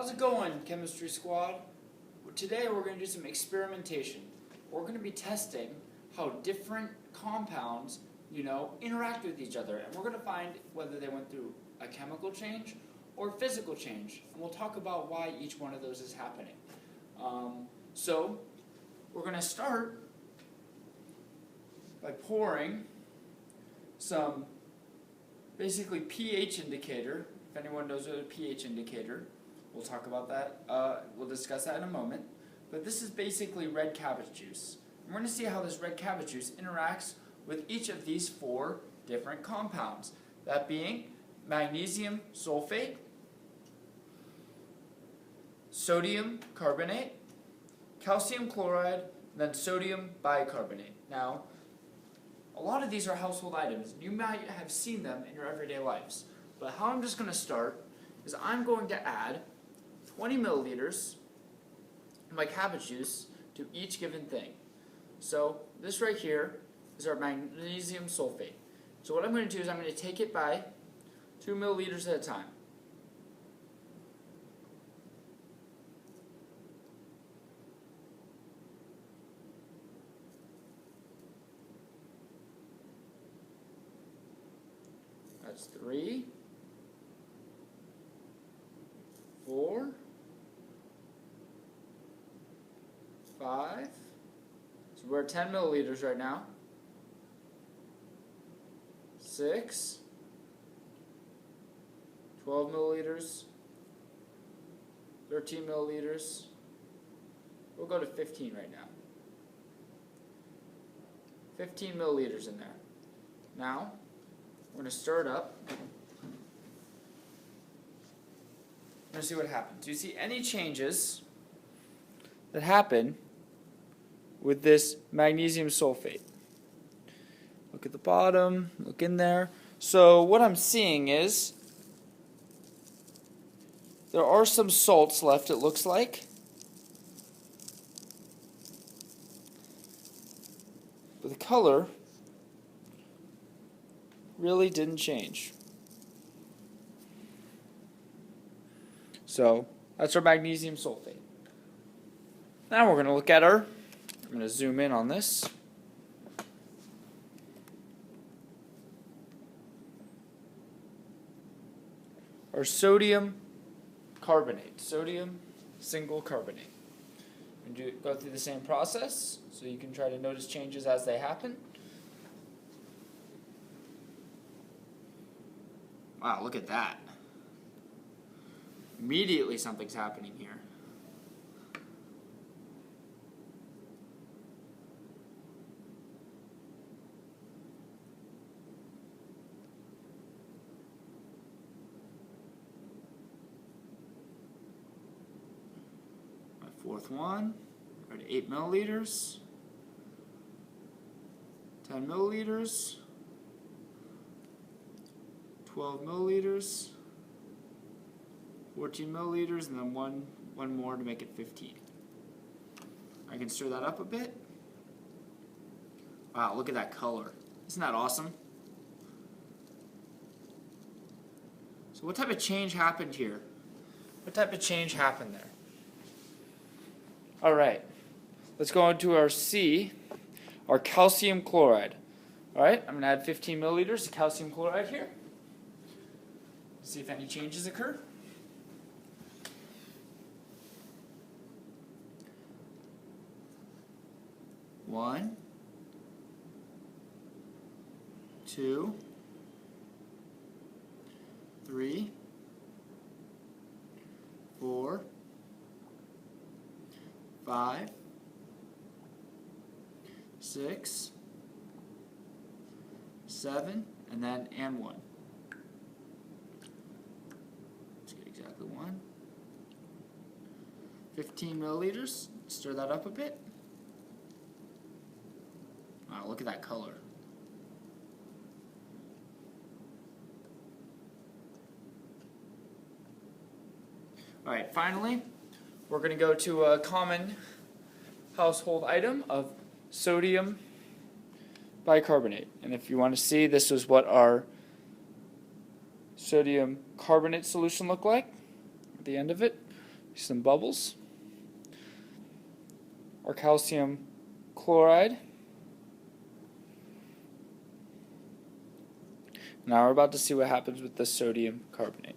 How's it going, Chemistry Squad? Today we're going to do some experimentation. We're going to be testing how different compounds, interact with each other. And we're going to find whether they went through a chemical change or physical change. And we'll talk about why each one of those is happening. So we're going to start by pouring some basically pH indicator. If anyone knows what a pH indicator, we'll talk about that. We'll discuss that in a moment. But this is basically red cabbage juice. And we're going to see how this red cabbage juice interacts with each of these four different compounds. That being magnesium sulfate, sodium carbonate, calcium chloride, and then sodium bicarbonate. Now, a lot of these are household items. You might have seen them in your everyday lives. But how I'm just going to start is I'm going to add 20 milliliters of my cabbage juice to each given thing. So this right here is our magnesium sulfate. So what I'm going to do is I'm going to take it by 2 milliliters at a time. That's 3, 4, 5. So we're at 10 milliliters right now. 6, 12 milliliters, 13 milliliters. We'll go to 15 right now. 15 milliliters in there. Now, we're going to stir it up. We're going to see what happens. Do you see any changes that happen with this magnesium sulfate? Look at the bottom, look in there. So what I'm seeing is there are some salts left, it looks like. But the color really didn't change. So that's our magnesium sulfate. Now we're going to look at I'm going to zoom in on this. Our sodium carbonate, sodium single carbonate. We go through the same process, so you can try to notice changes as they happen. Wow, look at that. Immediately something's happening here. My fourth one, we're at 8 milliliters, 10 milliliters, 12 milliliters, 14 milliliters, and then one more to make it 15. I can stir that up a bit. Wow, look at that color. Isn't that awesome? So what type of change happened here? What type of change happened there? All right, let's go into our C, our calcium chloride. All right, I'm going to add 15 milliliters of calcium chloride here. See if any changes occur. One, 2, 3, 4, 5, 6, 7, and 1. Let's get exactly 1. 15 milliliters. Stir that up a bit. Wow, look at that color. All right, finally, we're going to go to a common household item of sodium bicarbonate. And if you want to see, this is what our sodium carbonate solution looked like at the end of it. Some bubbles. Our calcium chloride. Now we're about to see what happens with the sodium carbonate.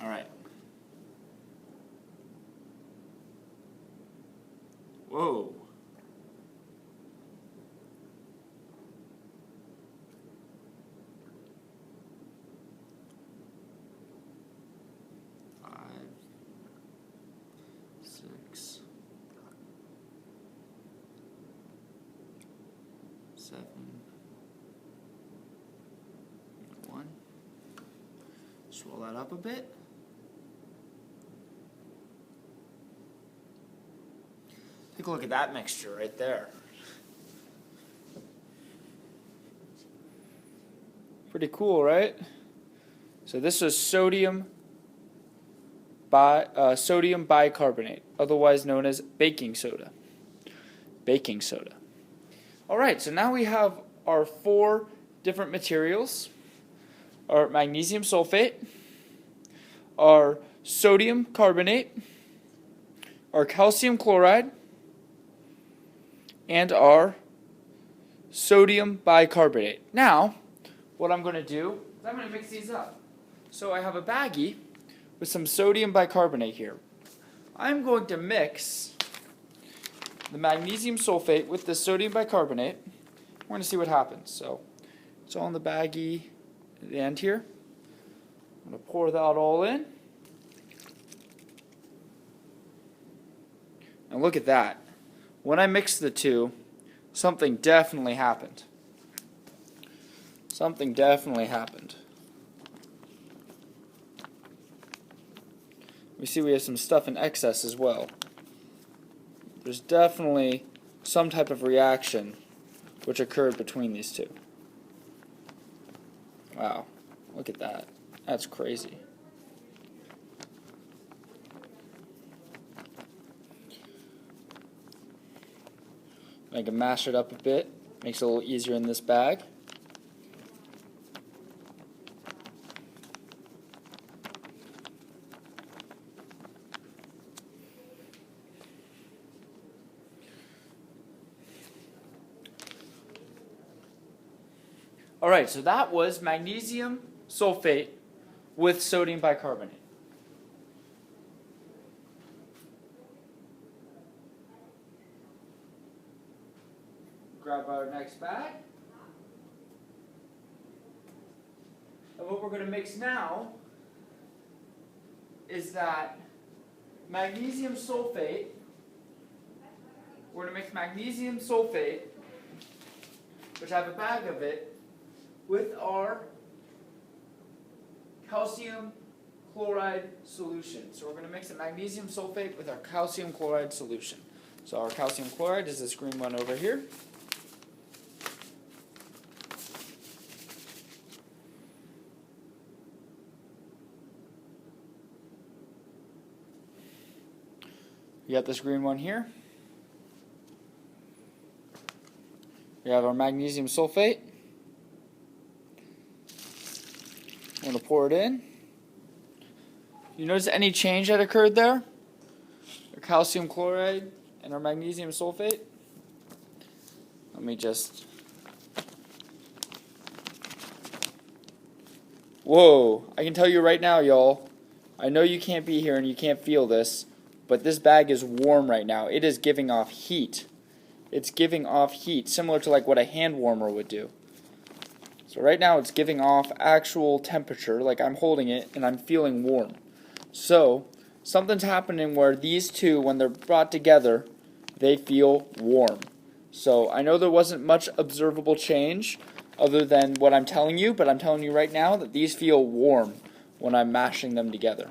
All right. Whoa. Seven, one. Swirl that up a bit. Take a look at that mixture right there. Pretty cool, right? So this is sodium bicarbonate, otherwise known as baking soda. Baking soda. Alright, so now we have our 4 different materials. Our magnesium sulfate, our sodium carbonate, our calcium chloride, and our sodium bicarbonate. Now, what I'm going to do is I'm going to mix these up. So I have a baggie with some sodium bicarbonate here. I'm going to mix the magnesium sulfate with the sodium bicarbonate. We're going to see what happens. So it's all in the baggie at the end here. I'm going to pour that all in. And look at that. When I mixed the two, something definitely happened. Something definitely happened. We see we have some stuff in excess as well. There's definitely some type of reaction which occurred between these two. Wow, look at that. That's crazy. I can mash it up a bit. Makes it a little easier in this bag. Alright, so that was magnesium sulfate with sodium bicarbonate. Grab our next bag. And what we're going to mix now is that magnesium sulfate. We're going to mix magnesium sulfate, which I have a bag of it, with our calcium chloride solution. So we're going to mix the magnesium sulfate with our calcium chloride solution. So our calcium chloride is this green one over here. We got this green one here. We have our magnesium sulfate. I'm going to pour it in. You notice any change that occurred there? Our calcium chloride and our magnesium sulfate. Let me just... Whoa! I can tell you right now, y'all. I know you can't be here and you can't feel this, but this bag is warm right now. It is giving off heat. It's giving off heat, similar to like what a hand warmer would do. So right now it's giving off actual temperature, like I'm holding it and I'm feeling warm. So something's happening where these two, when they're brought together, they feel warm. So I know there wasn't much observable change other than what I'm telling you, but I'm telling you right now that these feel warm when I'm mashing them together.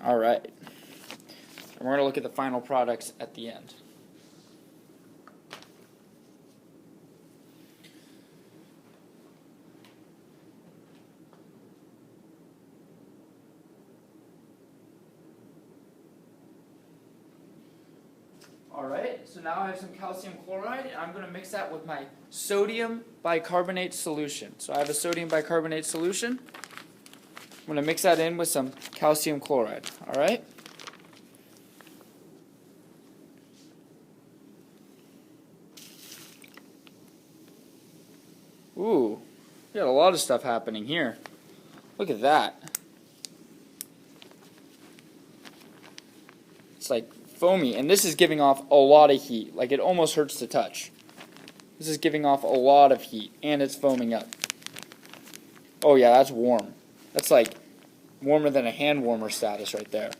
Alright. And we're going to look at the final products at the end. Alright, so now I have some calcium chloride, and I'm going to mix that with my sodium bicarbonate solution. So I have a sodium bicarbonate solution. I'm going to mix that in with some calcium chloride. Alright? Ooh, we got a lot of stuff happening here. Look at that. It's like foamy, and this is giving off a lot of heat. Like, it almost hurts to touch. This is giving off a lot of heat, and it's foaming up. Oh yeah, that's warm. That's like warmer than a hand warmer status right there.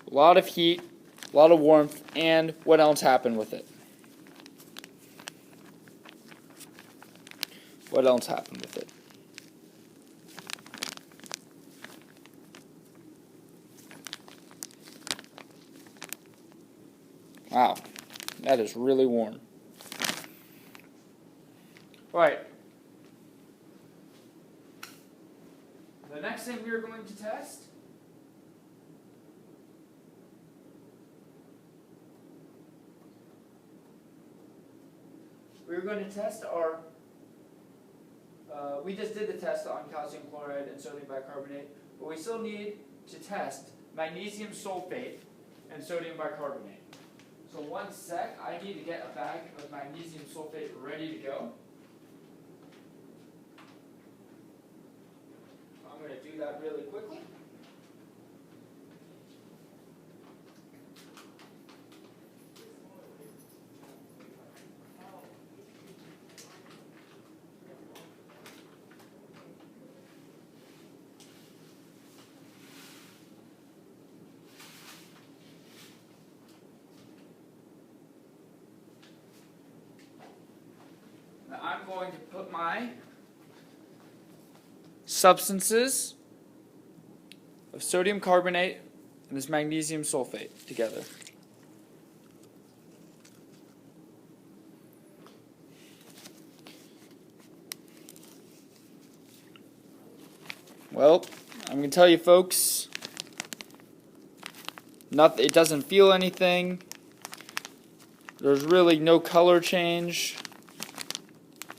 A lot of heat, a lot of warmth, and what else happened with it? What else happened with it? Wow, that is really warm. Alright. The next thing we are going to test our we just did the test on calcium chloride and sodium bicarbonate, but we still need to test magnesium sulfate and sodium bicarbonate. So one sec, I need to get a bag of magnesium sulfate ready to go. I'm going to do that really quickly. Now I'm going to put my substances of sodium carbonate and this magnesium sulfate together. Well, I'm going to tell you folks, it doesn't feel anything. There's really no color change.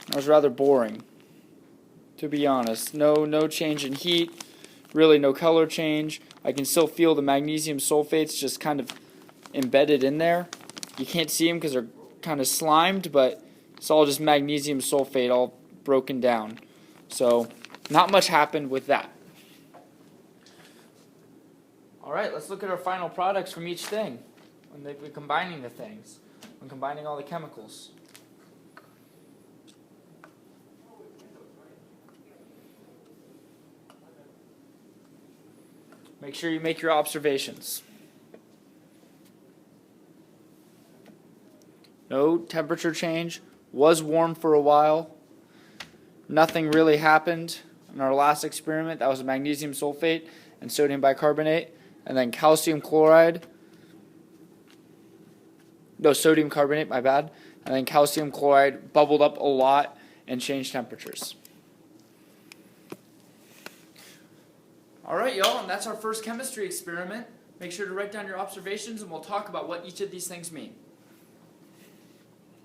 That was rather boring, to be honest. No change in heat, really no color change. I can still feel the magnesium sulfates just kind of embedded in there. You can't see them because they're kind of slimed, but it's all just magnesium sulfate all broken down. So not much happened with that. Alright, let's look at our final products from each thing when we're combining the things, when combining all the chemicals. Make sure you make your observations. No temperature change. Was warm for a while. Nothing really happened in our last experiment. That was magnesium sulfate and sodium bicarbonate. And then calcium chloride. No, sodium carbonate, my bad. And then calcium chloride bubbled up a lot and changed temperatures. Alright, y'all, and that's our first chemistry experiment. Make sure to write down your observations, and we'll talk about what each of these things mean.